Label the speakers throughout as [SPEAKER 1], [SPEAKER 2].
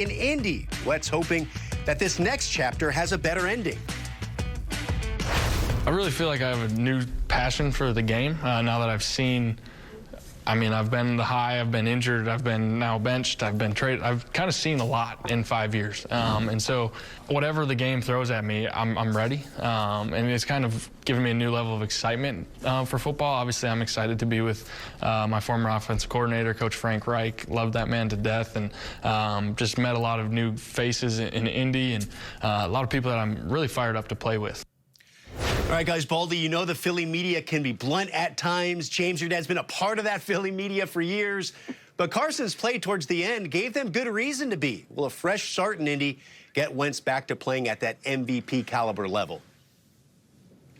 [SPEAKER 1] in Indy. Wentz hoping that this next chapter has a better ending.
[SPEAKER 2] I really feel like I have a new passion for the game now that I've seen. I've been the high, I've been injured, I've been now benched, I've been traded. I've kind of seen a lot in 5 years. And so whatever the game throws at me, I'm ready. And it's kind of given me a new level of excitement for football. Obviously, I'm excited to be with my former offensive coordinator, Coach Frank Reich. Loved that man to death, and just met a lot of new faces in Indy, and a lot of people that I'm really fired up to play with.
[SPEAKER 1] All right, guys, Baldy, you know the Philly media can be blunt at times. James, your dad's been a part of that Philly media for years. But Carson's play towards the end gave them good reason to be. Will a fresh start in Indy get Wentz back to playing at that MVP caliber level?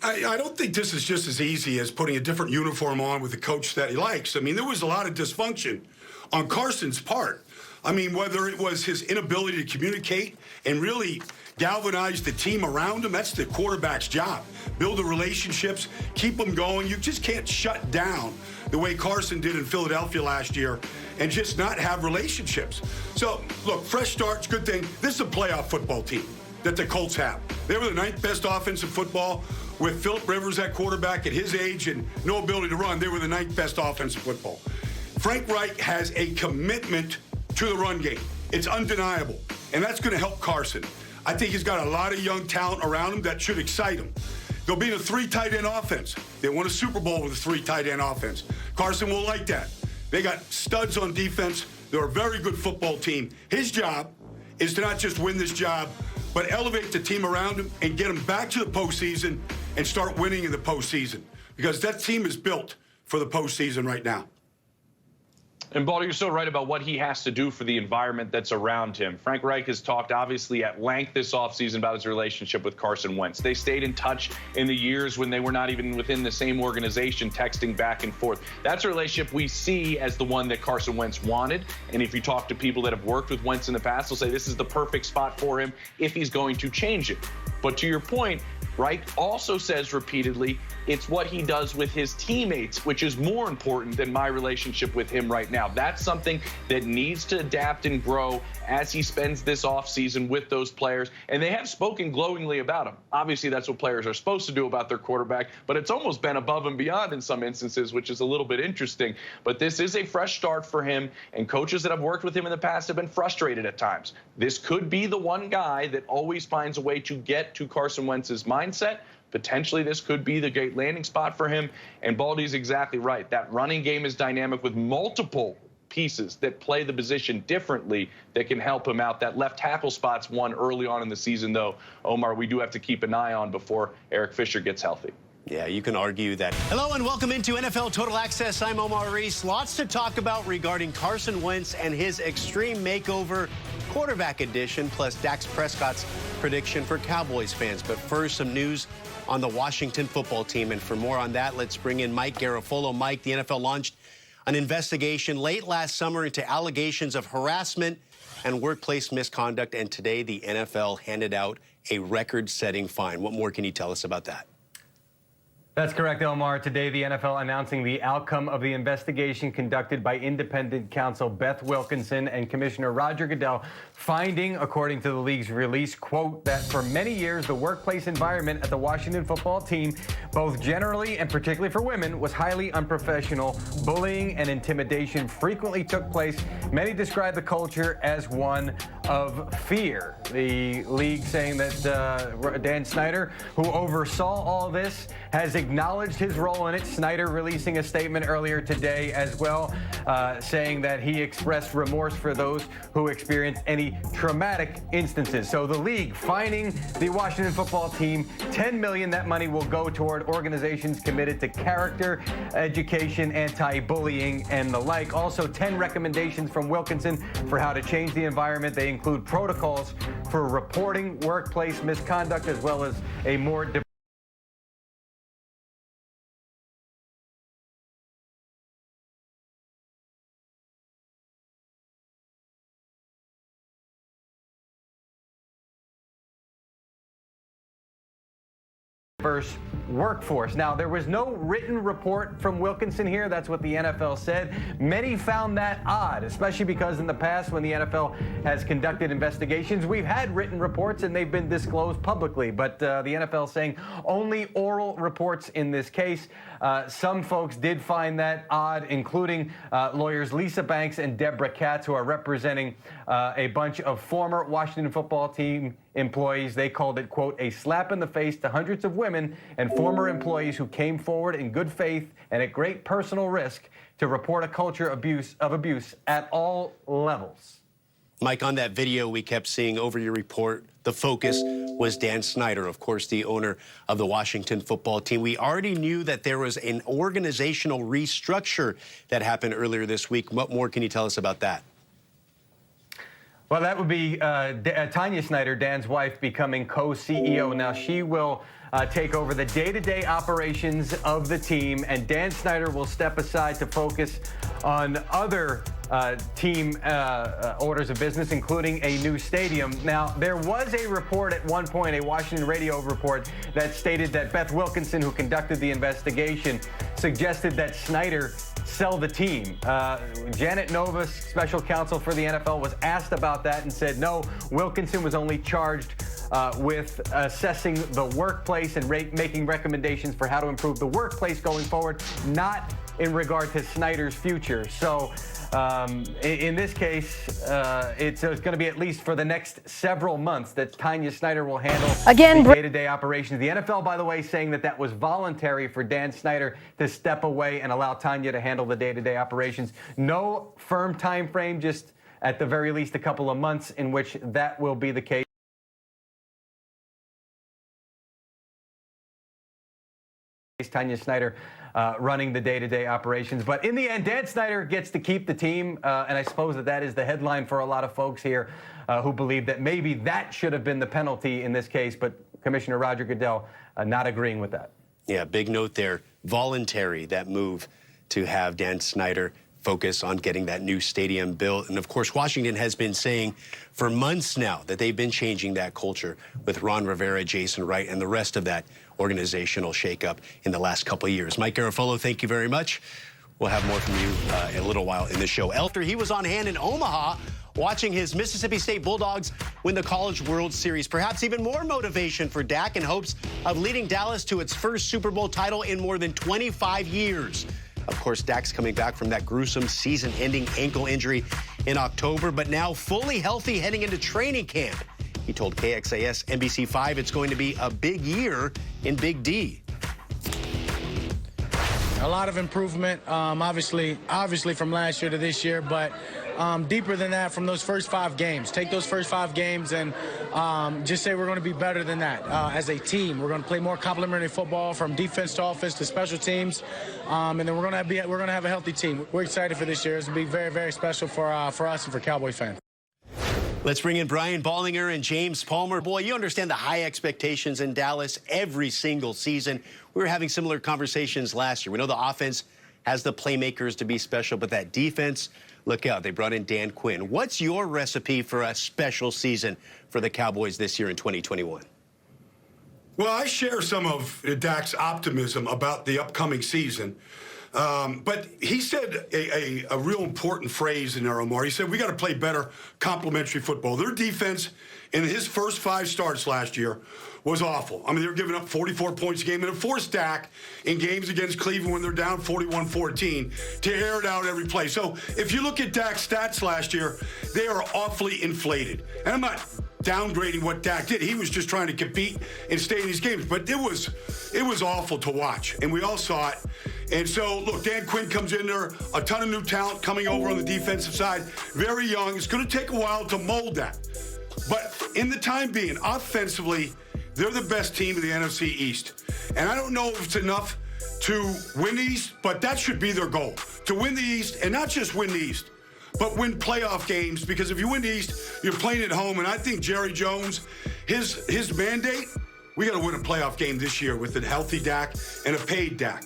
[SPEAKER 3] I don't think this is just as easy as putting a different uniform on with a coach that he likes. There was a lot of dysfunction on Carson's part. Whether it was his inability to communicate and really galvanize the team around him, that's the quarterback's job. Build the relationships, keep them going. You just can't shut down the way Carson did in Philadelphia last year and just not have relationships. So, look, fresh start's a good thing. This is a playoff football team that the Colts have. They were the 9th best offensive football with Phillip Rivers at quarterback at his age and no ability to run. They were the 9th best offensive football. Frank Reich has a commitment to the run game. It's undeniable, and that's going to help Carson. I think he's got a lot of young talent around him that should excite him. They'll be in a 3 tight end offense. They won a Super Bowl with a 3 tight end offense. Carson will like that. They got studs on defense. They're a very good football team. His job is to not just win this job, but elevate the team around him and get them back to the postseason and start winning in the postseason, because that team is built for the postseason right now.
[SPEAKER 4] And, Baldy, you're so right about what he has to do for the environment that's around him. Frank Reich has talked, obviously, at length this offseason about his relationship with Carson Wentz. They stayed in touch in the years when they were not even within the same organization, texting back and forth. That's a relationship we see as the one that Carson Wentz wanted. And if you talk to people that have worked with Wentz in the past, they'll say this is the perfect spot for him if he's going to change it. But to your point, Reich also says repeatedly it's what he does with his teammates, which is more important than my relationship with him right now. That's something that needs to adapt and grow as he spends this offseason with those players. And they have spoken glowingly about him. Obviously, that's what players are supposed to do about their quarterback, but it's almost been above and beyond in some instances, which is a little bit interesting. But this is a fresh start for him, and coaches that have worked with him in the past have been frustrated at times. This could be the one guy that always finds a way to get to Carson Wentz's mindset. Potentially, this could be the great landing spot for him. And Baldy's exactly right. That running game is dynamic with multiple pieces that play the position differently that can help him out. That left tackle spot's one early on in the season, though, Omar, we do have to keep an eye on before Eric Fisher gets healthy.
[SPEAKER 1] Yeah, you can argue that. Hello and welcome into NFL Total Access. I'm Omar Reese. Lots to talk about regarding Carson Wentz and his extreme makeover quarterback edition, plus Dak Prescott's prediction for Cowboys fans. But first, some news on the Washington football team. And for more on that, let's bring in Mike Garafolo. Mike, the NFL launched an investigation late last summer into allegations of harassment and workplace misconduct. And today, the NFL handed out a record-setting fine. What more can you tell us about that?
[SPEAKER 5] That's correct, Omar. Today, the NFL announcing the outcome of the investigation conducted by independent counsel Beth Wilkinson and Commissioner Roger Goodell, finding, according to the league's release, quote, that for many years, the workplace environment at the Washington football team, both generally and particularly for women, was highly unprofessional. Bullying and intimidation frequently took place. Many describe the culture as one of fear. The league saying that Dan Snyder, who oversaw all this, has acknowledged his role in it. Snyder releasing a statement earlier today as well, saying that he expressed remorse for those who experienced any traumatic instances. So the league fining the Washington football team $10 million. That money will go toward organizations committed to character, education, anti-bullying, and the like. Also, 10 recommendations from Wilkinson for how to change the environment. They include protocols for reporting workplace misconduct, as well as a more diverse workforce. Now, there was no written report from Wilkinson here. That's what the NFL said. Many found that odd, especially because in the past, when the NFL has conducted investigations, we've had written reports and they've been disclosed publicly. But the NFL saying only oral reports in this case. Some folks did find that odd, including lawyers Lisa Banks and Deborah Katz, who are representing a bunch of former Washington football team employees. They called it, quote, a slap in the face to hundreds of women and former employees who came forward in good faith and at great personal risk to report a culture of abuse at all levels.
[SPEAKER 1] Mike, on that video we kept seeing over your report, the focus was Dan Snyder, of course, the owner of the Washington football team. We already knew that there was an organizational restructure that happened earlier this week. What more can you tell us about that?
[SPEAKER 5] Well, that would be Tanya Snyder, Dan's wife, becoming co-CEO. Now, she will take over the day-to-day operations of the team, and Dan Snyder will step aside to focus on other team orders of business, including a new stadium. Now, there was a report at one point, a Washington radio report, that stated that Beth Wilkinson, who conducted the investigation, suggested that Snyder sell the team. Janet Novus, special counsel for the NFL, was asked about that and said no, Wilkinson was only charged with assessing the workplace and making recommendations for how to improve the workplace going forward, not in regard to Snyder's future. So in this case, it's going to be at least for the next several months that Tanya Snyder will handle the day-to-day operations. The NFL, by the way, saying that was voluntary for Dan Snyder to step away and allow Tanya to handle the day-to-day operations. No firm time frame, just at the very least a couple of months in which that will be the case. Tanya Snyder running the day-to-day operations. But in the end, Dan Snyder gets to keep the team, and I suppose that is the headline for a lot of folks here who believe that maybe that should have been the penalty in this case, but Commissioner Roger Goodell not agreeing with that.
[SPEAKER 1] Yeah, big note there. Voluntary, that move to have Dan Snyder focus on getting that new stadium built. And of course, Washington has been saying for months now that they've been changing that culture with Ron Rivera, Jason Wright, and the rest of that organizational shakeup in the last couple of years. Mike Garofolo, thank you very much. We'll have more from you in a little while in the show. After he was on hand in Omaha watching his Mississippi State Bulldogs win the College World Series. Perhaps even more motivation for Dak in hopes of leading Dallas to its first Super Bowl title in more than 25 years. Of course, Dak's coming back from that gruesome season-ending ankle injury in October, but now fully healthy heading into training camp. He told KXAS NBC5 it's going to be a big year in Big D.
[SPEAKER 6] A lot of improvement, obviously from last year to this year, but deeper than that from those first 5 games. Take those first 5 games and just say we're going to be better than that as a team. We're going to play more complementary football from defense to offense to special teams, and then we're going to have a healthy team. We're excited for this year. It's going to be very, very special for us and for Cowboy fans.
[SPEAKER 1] Let's bring in Brian Ballinger and James Palmer. Boy, you understand the high expectations in Dallas every single season. We were having similar conversations last year. We know the offense has the playmakers to be special, but that defense, look out. They brought in Dan Quinn. What's your recipe for a special season for the Cowboys this year in 2021?
[SPEAKER 3] Well, I share some of Dak's optimism about the upcoming season. But he said a real important phrase in there, Omar. He said, we got to play better complementary football. Their defense in his first 5 starts last year was awful. I mean, they were giving up 44 points a game, and it forced Dak in games against Cleveland when they're down 41-14 to air it out every play. So if you look at Dak's stats last year, they are awfully inflated. And I'm not downgrading what Dak did. He was just trying to compete and stay in these games. But it was awful to watch, and we all saw it. And so, look, Dan Quinn comes in there, a ton of new talent coming over on the defensive side, very young. It's going to take a while to mold that. But in the time being, offensively, they're the best team in the NFC East. And I don't know if it's enough to win the East, but that should be their goal, to win the East, and not just win the East, but win playoff games, because if you win the East, you're playing at home. And I think Jerry Jones, his mandate, we got to win a playoff game this year with a healthy Dak and a paid Dak.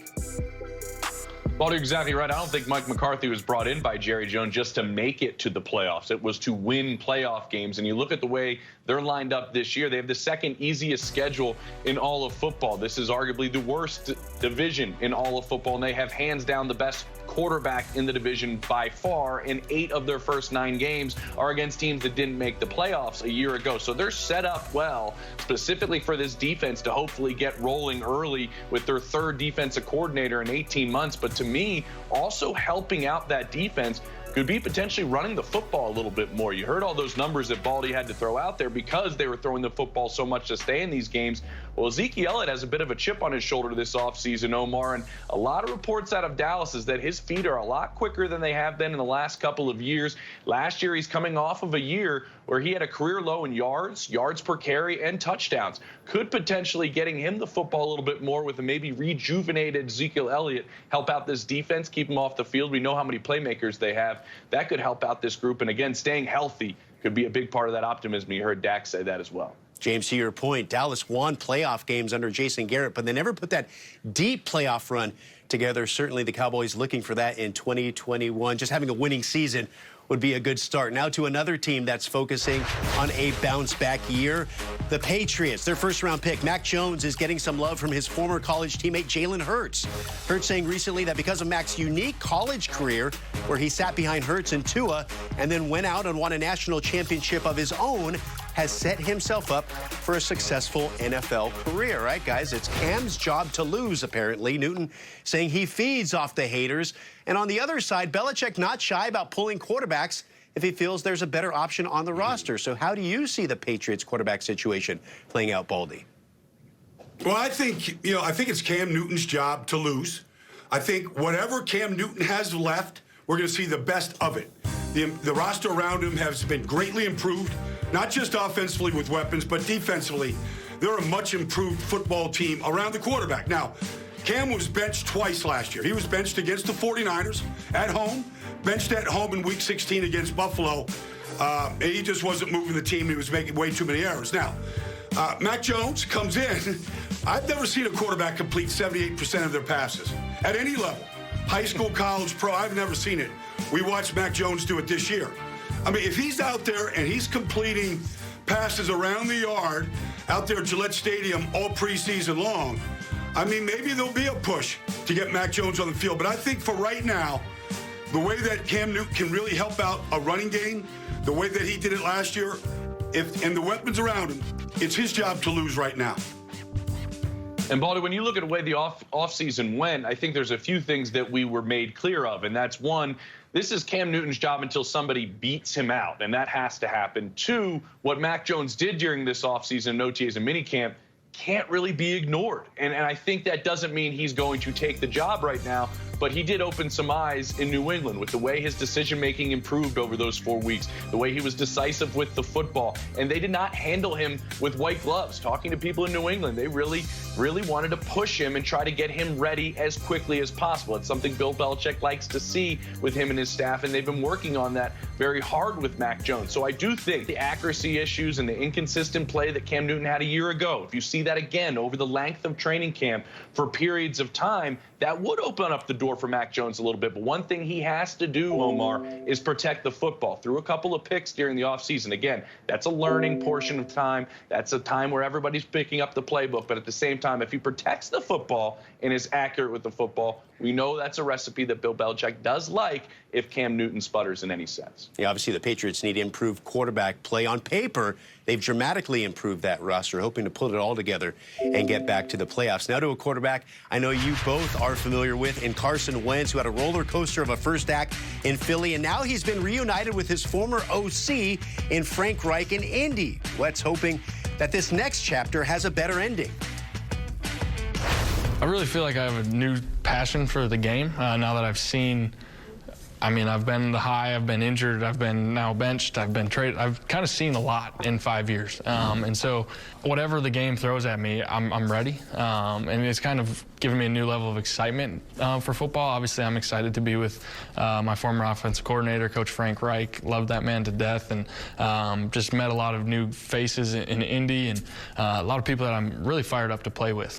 [SPEAKER 4] Well, you're exactly right. I don't think Mike McCarthy was brought in by Jerry Jones just to make it to the playoffs. It was to win playoff games. And you look at the way they're lined up this year, they have the second easiest schedule in all of football. This is arguably the worst division in all of football, and they have hands down the best quarterback in the division by far, and 8 of their first 9 games are against teams that didn't make the playoffs a year ago. So they're set up well, specifically for this defense to hopefully get rolling early with their 3rd defensive coordinator in 18 months. But to me, also helping out that defense could be potentially running the football a little bit more. You heard all those numbers that Baldy had to throw out there because they were throwing the football so much to stay in these games. Well, Ezekiel Elliott has a bit of a chip on his shoulder this offseason, Omar, and a lot of reports out of Dallas is that his feet are a lot quicker than they have been in the last couple of years. Last year, he's coming off of a year where he had a career low in yards per carry, and touchdowns. Could potentially getting him the football a little bit more with a maybe rejuvenated Ezekiel Elliott help out this defense, keep him off the field. We know how many playmakers they have. That could help out this group. And again, staying healthy could be a big part of that optimism. You heard Dak say that as well.
[SPEAKER 1] James, to your point, Dallas won playoff games under Jason Garrett, but they never put that deep playoff run together. Certainly the Cowboys looking for that in 2021. Just having a winning season would be a good start. Now to another team that's focusing on a bounce-back year. The Patriots, their first-round pick, Mac Jones, is getting some love from his former college teammate Jalen Hurts. Hurts saying recently that because of Mac's unique college career, where he sat behind Hurts and Tua and then went out and won a national championship of his own, has set himself up for a successful NFL career, right, guys? It's Cam's job to lose, apparently. Newton saying he feeds off the haters. And on the other side, Belichick not shy about pulling quarterbacks if he feels there's a better option on the roster. So how do you see the Patriots quarterback situation playing out, Baldy?
[SPEAKER 3] Well, I think it's Cam Newton's job to lose. I think whatever Cam Newton has left, we're going to see the best of it. The roster around him has been greatly improved, not just offensively with weapons, but defensively. They're a much improved football team around the quarterback. Now, Cam was benched twice last year. He was benched against the 49ers at home, benched at home in Week 16 against Buffalo. He just wasn't moving the team. He was making way too many errors. Now, Mac Jones comes in. I've never seen a quarterback complete 78% of their passes at any level. High school, college, pro, I've never seen it. We watched Mac Jones do it this year. I mean, if he's out there and he's completing passes around the yard out there at Gillette Stadium all preseason long, I mean, maybe there'll be a push to get Mac Jones on the field. But I think for right now, the way that Cam Newton can really help out a running game, the way that he did it last year, and the weapons around him, it's his job to lose right now.
[SPEAKER 4] And, Baldy, when you look at the way the offseason went, I think there's a few things that we were made clear of. And that's, one, this is Cam Newton's job until somebody beats him out, and that has to happen. 2, what Mac Jones did during this offseason, OTAs and minicamp, can't really be ignored. And I think that doesn't mean he's going to take the job right now, but he did open some eyes in New England with the way his decision-making improved over those 4 weeks, the way he was decisive with the football, and they did not handle him with white gloves. Talking to people in New England, they really wanted to push him and try to get him ready as quickly as possible. It's something Bill Belichick likes to see with him and his staff, and they've been working on that very hard with Mac Jones. So I do think the accuracy issues and the inconsistent play that Cam Newton had a year ago, if you see that again over the length of training camp for periods of time, that would open up the door for Mac Jones a little bit. But one thing he has to do, Omar, is protect the football. Through a couple of picks during the offseason. Again, that's a learning portion of time. That's a time where everybody's picking up the playbook. But at the same time, if he protects the football and is accurate with the football, we know that's a recipe that Bill Belichick does like if Cam Newton sputters in any sense.
[SPEAKER 1] Yeah, obviously the Patriots need improved quarterback play. On paper, they've dramatically improved that roster, hoping to pull it all together and get back to the playoffs. Now to a quarterback I know you both are familiar with in Carson Wentz, who had a roller coaster of a first act in Philly, and now he's been reunited with his former OC in Frank Reich in Indy. Wentz hoping that this next chapter has a better ending.
[SPEAKER 2] I really feel like I have a new passion for the game now that I've seen. I mean, I've been the high, I've been injured, I've been now benched, I've been traded. I've kind of seen a lot in 5 years. And so whatever the game throws at me, I'm ready. And it's kind of given me a new level of excitement for football. Obviously, I'm excited to be with my former offensive coordinator, Coach Frank Reich. Loved that man to death, and just met a lot of new faces in Indy and a lot of people that I'm really fired up to play with.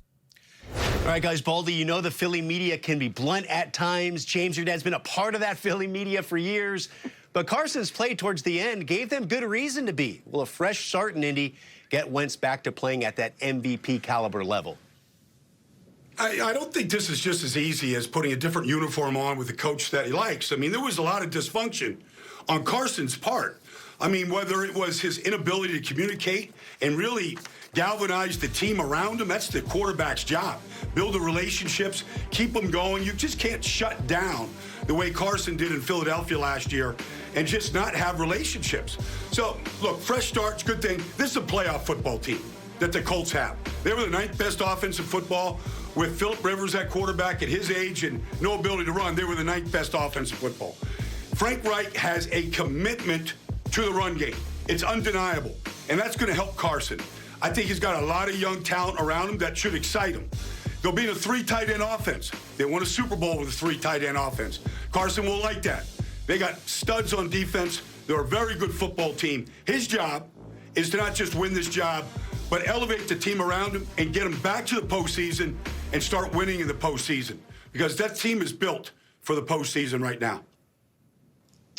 [SPEAKER 1] All right, guys, Baldy, you know the Philly media can be blunt at times. James, your dad's been a part of that Philly media for years. But Carson's play towards the end gave them good reason to be. Will a fresh start in Indy get Wentz back to playing at that MVP caliber level?
[SPEAKER 3] I don't think this is just as easy as putting a different uniform on with the coach that he likes. I mean, there was a lot of dysfunction on Carson's part. I mean, whether it was his inability to communicate and really galvanize the team around him, that's the quarterback's job. Build the relationships, keep them going. You just can't shut down the way Carson did in Philadelphia last year and just not have relationships. So, look, fresh start's a good thing. This is a playoff football team that the Colts have. They were the 9th best offense in football with Phillip Rivers at quarterback at his age and no ability to run. They were the 9th best offense in football. Frank Reich has a commitment to the run game. It's undeniable, and that's going to help Carson. I think he's got a lot of young talent around him that should excite him. They'll be in a 3 tight end offense. They won a Super Bowl with a 3 tight end offense. Carson will like that. They got studs on defense. They're a very good football team. His job is to not just win this job, but elevate the team around him and get them back to the postseason and start winning in the postseason, because that team is built for the postseason right now.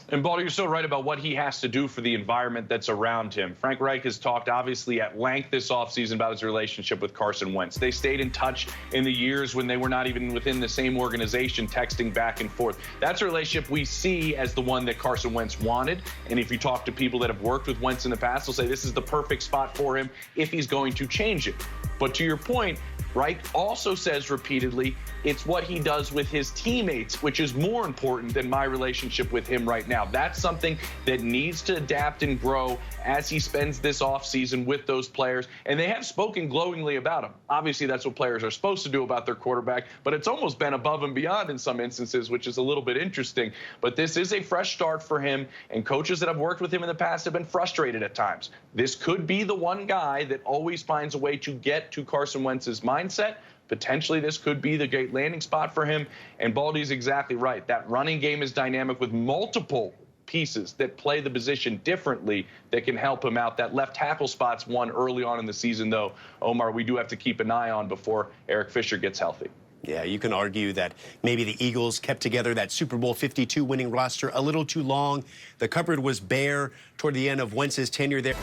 [SPEAKER 4] And, Baldy, you're so right about what he has to do for the environment that's around him. Frank Reich has talked, obviously, at length this offseason about his relationship with Carson Wentz. They stayed in touch in the years when they were not even within the same organization, texting back and forth. That's a relationship we see as the one that Carson Wentz wanted. And if you talk to people that have worked with Wentz in the past, they'll say this is the perfect spot for him if he's going to change it. But to your point, Reich also says repeatedly it's what he does with his teammates, which is more important than my relationship with him right now. That's something that needs to adapt and grow as he spends this offseason with those players. And they have spoken glowingly about him. Obviously, that's what players are supposed to do about their quarterback, but it's almost been above and beyond in some instances, which is a little bit interesting. But this is a fresh start for him, and coaches that have worked with him in the past have been frustrated at times. This could be the one guy that always finds a way to get to Carson Wentz's mindset. Potentially, this could be the great landing spot for him. And Baldy's exactly right. That running game is dynamic with multiple pieces that play the position differently that can help him out. That left tackle spot's one early on in the season, though, Omar, we do have to keep an eye on before Eric Fisher gets healthy.
[SPEAKER 1] Yeah, you can argue that maybe the Eagles kept together that Super Bowl 52 winning roster a little too long. The cupboard was bare toward the end of Wentz's tenure there.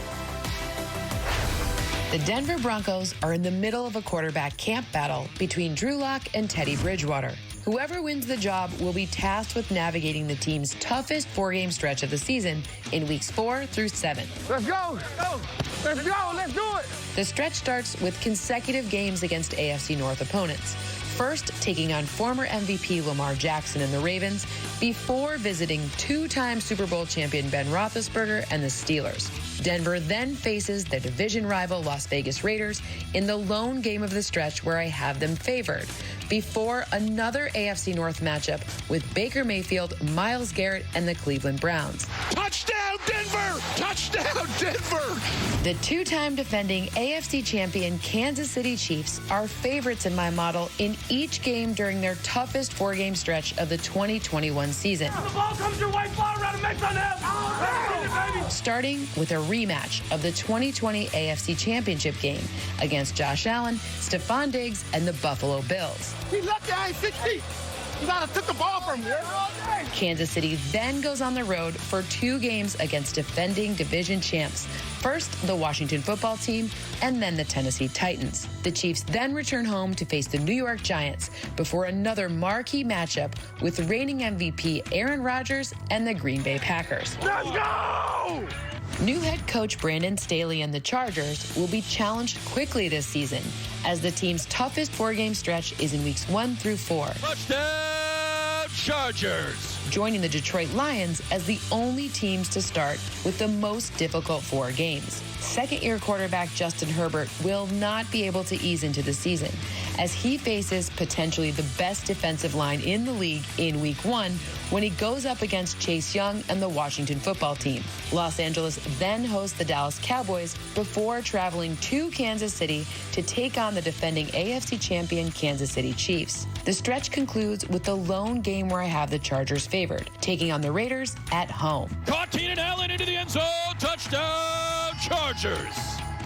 [SPEAKER 7] The Denver Broncos are in the middle of a quarterback camp battle between Drew Lock and Teddy Bridgewater. Whoever wins the job will be tasked with navigating the team's toughest 4-game stretch of the season in weeks 4 through 7.
[SPEAKER 8] Let's go! Let's go! Let's do it!
[SPEAKER 7] The stretch starts with consecutive games against AFC North opponents. First, taking on former MVP Lamar Jackson and the Ravens before visiting 2-time Super Bowl champion Ben Roethlisberger and the Steelers. Denver then faces their division rival Las Vegas Raiders in the lone game of the stretch where I have them favored, before another AFC North matchup with Baker Mayfield, Myles Garrett, and the Cleveland Browns.
[SPEAKER 8] Touchdown, Denver! Touchdown, Denver!
[SPEAKER 7] The 2-time defending AFC champion Kansas City Chiefs are favorites in my model in each game during their toughest 4-game stretch of the 2021 season.
[SPEAKER 8] The ball comes your way, fly around and mix on them!
[SPEAKER 7] Starting with a rematch of the 2020 AFC Championship game against Josh Allen, Stephon Diggs, and the Buffalo Bills.
[SPEAKER 8] He left the eye 6 feet. You gotta took the ball from here.
[SPEAKER 7] Kansas City then goes on the road for 2 games against defending division champs. First, the Washington football team, and then the Tennessee Titans. The Chiefs then return home to face the New York Giants before another marquee matchup with reigning MVP Aaron Rodgers and the Green Bay Packers.
[SPEAKER 8] Let's go!
[SPEAKER 7] New head coach Brandon Staley and the Chargers will be challenged quickly this season, as the team's toughest 4-game stretch is in weeks 1 through 4.
[SPEAKER 8] Touchdown, Chargers!
[SPEAKER 7] Joining the Detroit Lions as the only teams to start with the most difficult 4 games. Second-year quarterback Justin Herbert will not be able to ease into the season, as he faces potentially the best defensive line in the league in week 1 when he goes up against Chase Young and the Washington football team. Los Angeles then hosts the Dallas Cowboys before traveling to Kansas City to take on the defending AFC champion Kansas City Chiefs. The stretch concludes with the lone game where I have the Chargers favored, taking on the Raiders at home.
[SPEAKER 8] Caught Keenan Allen into the end zone. Touchdown, Chargers!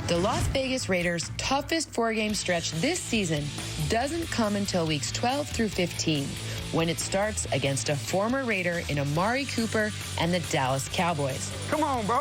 [SPEAKER 7] The Las Vegas Raiders' toughest four-game stretch this season doesn't come until weeks 12 through 15, when it starts against a former Raider in Amari Cooper and the Dallas Cowboys.
[SPEAKER 8] Come on, bro.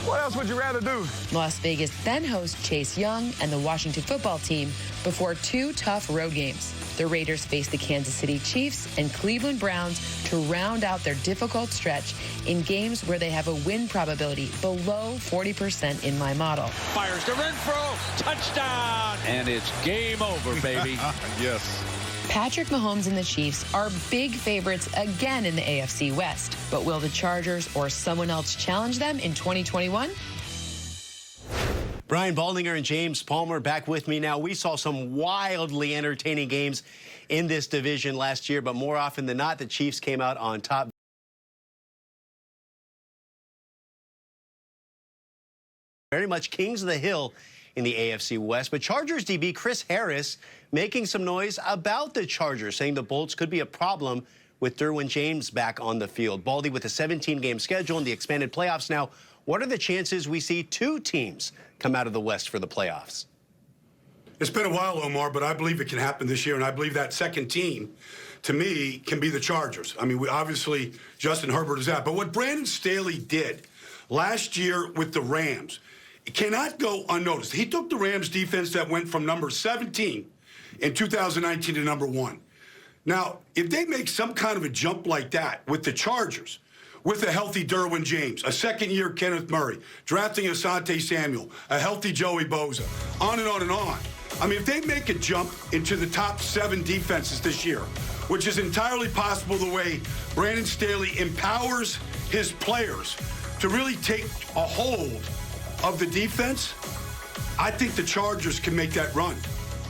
[SPEAKER 8] What else would you rather do?
[SPEAKER 7] Las Vegas then hosts Chase Young and the Washington football team before two tough road games. The Raiders face the Kansas City Chiefs and Cleveland Browns to round out their difficult stretch in games where they have a win probability below 40% in my model.
[SPEAKER 9] Fires to Renfro, touchdown, and it's game over, baby.
[SPEAKER 8] Yes.
[SPEAKER 7] Patrick Mahomes and the Chiefs are big favorites again in the AFC West. But will the Chargers or someone else challenge them in 2021?
[SPEAKER 1] Brian Baldinger and James Palmer back with me now. We saw some wildly entertaining games in this division last year, but more often than not, the Chiefs came out on top. Very much kings of the hill in the AFC West. But Chargers DB Chris Harris making some noise about the Chargers, saying the Bolts could be a problem with Derwin James back on the field. Baldy, with a 17-game schedule and the expanded playoffs now, what are the chances we see two teams come out of the West for the playoffs?
[SPEAKER 3] It's been a while, Omar, but I believe it can happen this year, and I believe that second team, to me, can be the Chargers. I mean, obviously, Justin Herbert is out. But what Brandon Staley did last year with the Rams, it cannot go unnoticed. He took the Rams defense that went from number 17 in 2019 to number 1. Now, if they make some kind of a jump like that with the Chargers, with a healthy Derwin James, a second-year Kenneth Murray, drafting Asante Samuel, a healthy Joey Bosa, on and on and on. I mean, if they make a jump into the top 7 defenses this year, which is entirely possible the way Brandon Staley empowers his players to really take a hold of the defense, I think the Chargers can make that run.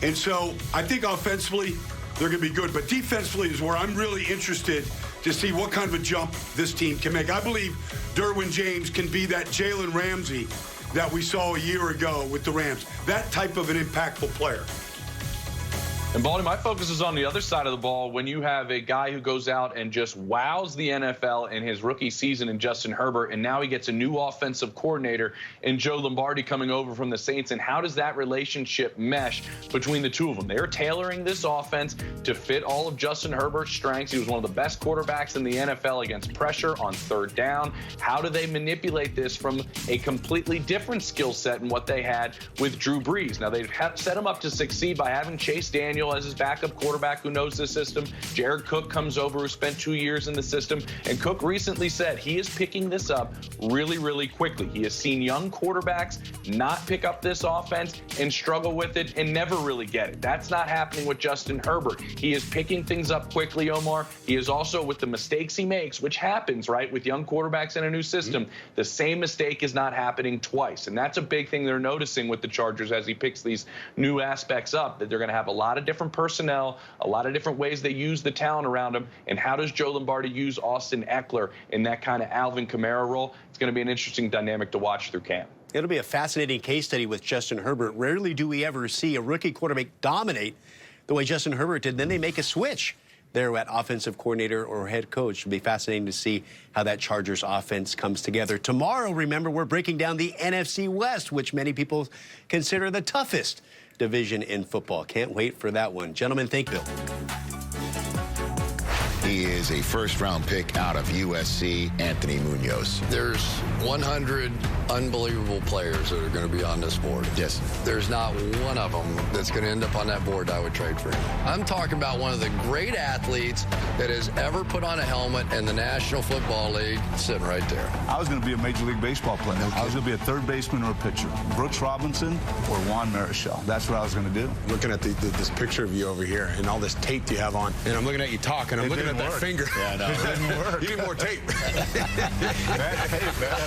[SPEAKER 3] And so I think offensively, they're going to be good. But defensively is where I'm really interested to see what kind of a jump this team can make. I believe Derwin James can be that Jalen Ramsey that we saw a year ago with the Rams. That type of an impactful player.
[SPEAKER 4] And Baldy, my focus is on the other side of the ball when you have a guy who goes out and just wows the NFL in his rookie season in Justin Herbert, and now he gets a new offensive coordinator in Joe Lombardi coming over from the Saints. And how does that relationship mesh between the two of them? They're tailoring this offense to fit all of Justin Herbert's strengths. He was one of the best quarterbacks in the NFL against pressure on third down. How do they manipulate this from a completely different skill set in what they had with Drew Brees? Now, they've set him up to succeed by having Chase Daniel as his backup quarterback who knows the system. Jared Cook comes over, who spent 2 years in the system. And Cook recently said he is picking this up really, really quickly. He has seen young quarterbacks not pick up this offense and struggle with it and never really get it. That's not happening with Justin Herbert. He is picking things up quickly, Omar. He is also, with the mistakes he makes, which happens, right, with young quarterbacks in a new system, the same mistake is not happening twice. And that's a big thing they're noticing with the Chargers as he picks these new aspects up, that they're going to have a lot of different personnel, a lot of different ways they use the talent around them. And how does Joe Lombardi use Austin Eckler in that kind of Alvin Kamara role? It's going to be an interesting dynamic to watch through camp.
[SPEAKER 1] It'll be a fascinating case study with Justin Herbert. Rarely do we ever see a rookie quarterback dominate the way Justin Herbert did. Then they make a switch there at offensive coordinator or head coach. It'll be fascinating to see how that Chargers offense comes together. Tomorrow, remember, we're breaking down the NFC West, which many people consider the toughest division in football. Can't wait for that one. Gentlemen, thank you.
[SPEAKER 10] He is a first-round pick out of USC, Anthony Munoz.
[SPEAKER 11] There's 100 unbelievable players that are going to be on this board.
[SPEAKER 10] Yes.
[SPEAKER 11] There's not one of them that's going to end up on that board I would trade for him. I'm talking about one of the great athletes that has ever put on a helmet in the National Football League, sitting right there.
[SPEAKER 12] I was going to be a Major League Baseball player.
[SPEAKER 11] Okay.
[SPEAKER 12] I was going to be a third baseman or a pitcher. Brooks Robinson or Juan Marichal. That's what I was going to do.
[SPEAKER 13] Looking at this picture of you over here and all this tape you have on, and I'm looking at you talk, and I'm looking at that finger.
[SPEAKER 12] Yeah, no, it didn't work.
[SPEAKER 13] You need more tape.
[SPEAKER 12] Bad tape, man.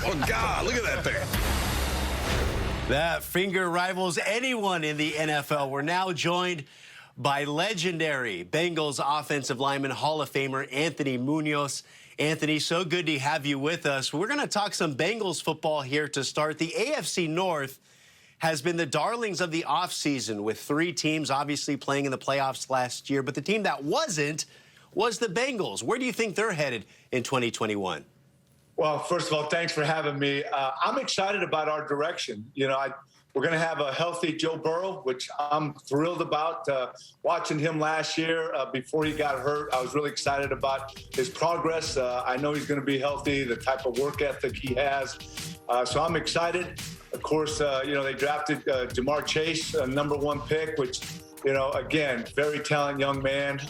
[SPEAKER 13] Oh, God, look at that thing.
[SPEAKER 1] That finger rivals anyone in the NFL. We're now joined by legendary Bengals offensive lineman, Hall of Famer Anthony Munoz. Anthony, so good to have you with us. We're going to talk some Bengals football here to start. The AFC North has been the darlings of the offseason, with 3 teams obviously playing in the playoffs last year. But the team that wasn't was the Bengals. Where do you think they're headed in 2021?
[SPEAKER 14] Well, first of all, thanks for having me. I'm excited about our direction. You know, we're going to have a healthy Joe Burrow, which I'm thrilled about. Watching him last year before he got hurt, I was really excited about his progress. I know he's going to be healthy, the type of work ethic he has. So I'm excited. Of course, you know, they drafted Jamar Chase, a #1 pick, which, you know, again, very talented young man.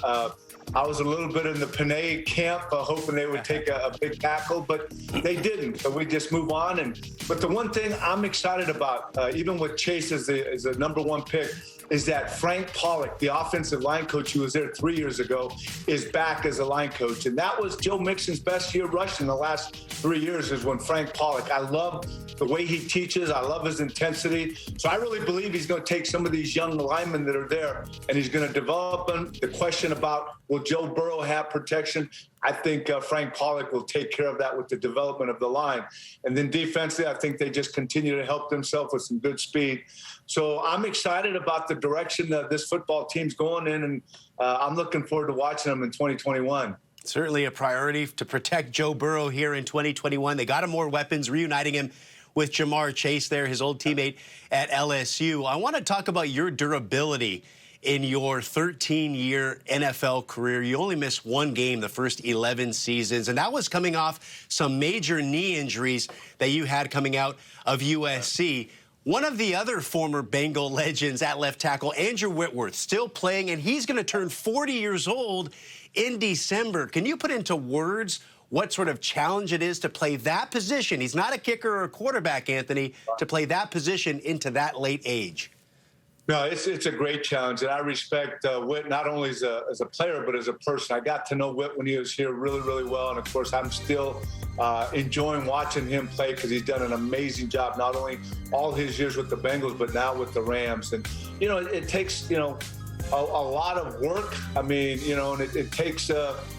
[SPEAKER 14] I was a little bit in the Panay camp, hoping they would take a big tackle, but they didn't. So we just move on. But the one thing I'm excited about, even with Chase as the #1 pick, is that Frank Pollock, the offensive line coach who was there 3 years ago, is back as a line coach. And that was Joe Mixon's best year rushing the last 3 years is when Frank Pollock. I love the way he teaches. I love his intensity. So I really believe he's going to take some of these young linemen that are there and he's going to develop them. The question about will Joe Burrow have protection? I think Frank Pollock will take care of that with the development of the line. And then defensively, I think they just continue to help themselves with some good speed. So I'm excited about the direction that this football team's going in, and I'm looking forward to watching them in 2021.
[SPEAKER 1] Certainly a priority to protect Joe Burrow here in 2021. They got him more weapons, reuniting him with Jamar Chase there, his old teammate at LSU. I want to talk about your durability in your 13-year NFL career. You only missed one game the first 11 seasons, and that was coming off some major knee injuries that you had coming out of USC. One of the other former Bengal legends at left tackle, Andrew Whitworth, still playing, and he's going to turn 40 years old in December. Can you put into words what sort of challenge it is to play that position? He's not a kicker or a quarterback, Anthony, to play that position into that late age.
[SPEAKER 14] No, it's a great challenge, and I respect Whit not only as a player but as a person. I got to know Whit when he was here really, really well, and of course I'm still enjoying watching him play because he's done an amazing job, not only all his years with the Bengals but now with the Rams. And you know, it takes a lot of work. I mean, you know, and it takes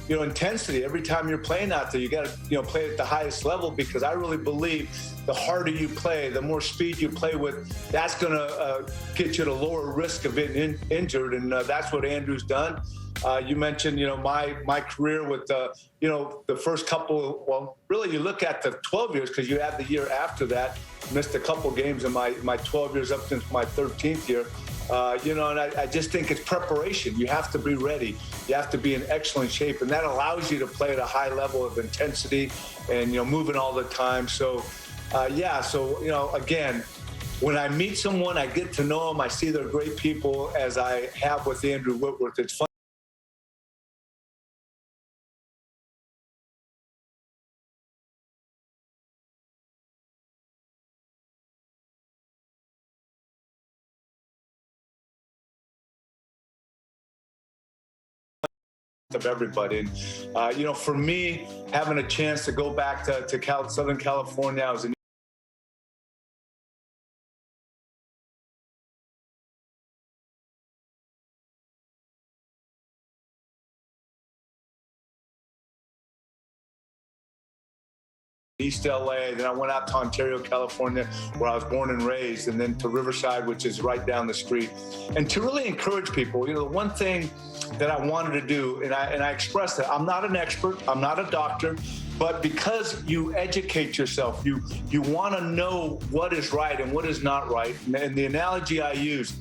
[SPEAKER 14] intensity every time you're playing out there. You got to play at the highest level, because I really believe the harder you play, the more speed you play with, that's going to get you to lower risk of being injured, and that's what Andrew's done. You mentioned, my career with, the first couple, well, really you look at the 12 years, because you had the year after that, missed a couple games in my 12 years up to my 13th year. And I just think it's preparation. You have to be ready. You have to be in excellent shape, and that allows you to play at a high level of intensity and, moving all the time. So, again, when I meet someone, I get to know them. I see they're great people, as I have with Andrew Whitworth. It's fun. Of everybody. And, for me, having a chance to go back to Southern California, I was in East LA, then I went out to Ontario, California, where I was born and raised, and then to Riverside, which is right down the street. And to really encourage people, the one thing that I wanted to do, and I expressed it, I'm not an expert, I'm not a doctor, but because you educate yourself, you want to know what is right and what is not right. And the analogy I use,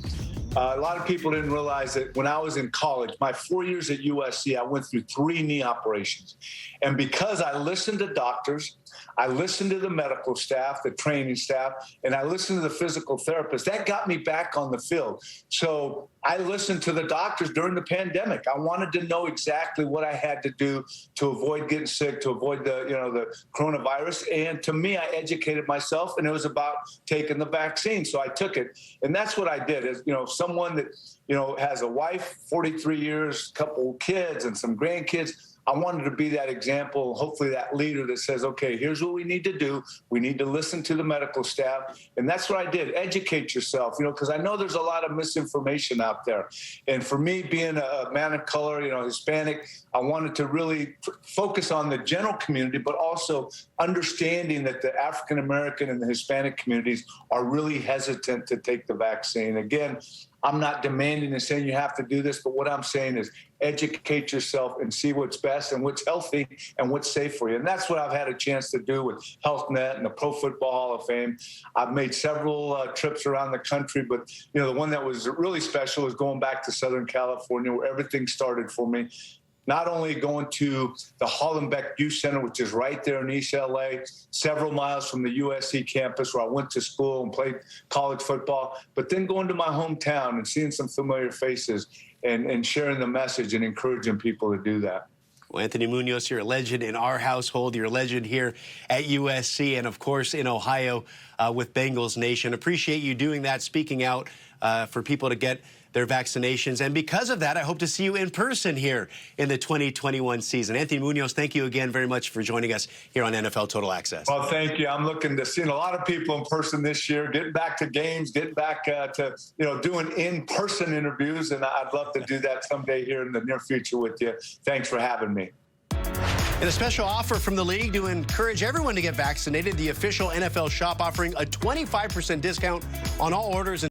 [SPEAKER 14] a lot of people didn't realize that when I was in college, my 4 years at USC, I went through 3 knee operations. And because I listened to doctors, I listened to the medical staff, the training staff, and I listened to the physical therapist, that got me back on the field. So I listened to the doctors during the pandemic. I wanted to know exactly what I had to do to avoid getting sick, to avoid the coronavirus. And to me, I educated myself, and it was about taking the vaccine. So I took it. And that's what I did. As someone that, has a wife, 43 years, couple kids and some grandkids, I wanted to be that example, hopefully that leader that says, okay, here's what we need to do. We need to listen to the medical staff. And that's what I did. Educate yourself, because I know there's a lot of misinformation out there. And for me, being a man of color, Hispanic, I wanted to really focus on the general community, but also understanding that the African-American and the Hispanic communities are really hesitant to take the vaccine. Again, I'm not demanding and saying you have to do this, but what I'm saying is educate yourself and see what's best and what's healthy and what's safe for you. And that's what I've had a chance to do with HealthNet and the Pro Football Hall of Fame. I've made several trips around the country, but the one that was really special is going back to Southern California, where everything started for me. Not only going to the Hollenbeck Youth Center, which is right there in East LA, several miles from the USC campus where I went to school and played college football, but then going to my hometown and seeing some familiar faces and sharing the message and encouraging people to do that.
[SPEAKER 1] Well, Anthony Munoz, you're a legend in our household. You're a legend here at USC and, of course, in Ohio with Bengals Nation. Appreciate you doing that, speaking out for people to get their vaccinations. And because of that, I hope to see you in person here in the 2021 season. Anthony Munoz, thank you again very much for joining us here on NFL Total Access.
[SPEAKER 14] Well, thank you. I'm looking to seeing a lot of people in person this year, getting back to games, getting back to, doing in-person interviews. And I'd love to do that someday here in the near future with you. Thanks for having me.
[SPEAKER 1] And a special offer from the league to encourage everyone to get vaccinated. The official NFL shop offering a 25% discount on all orders.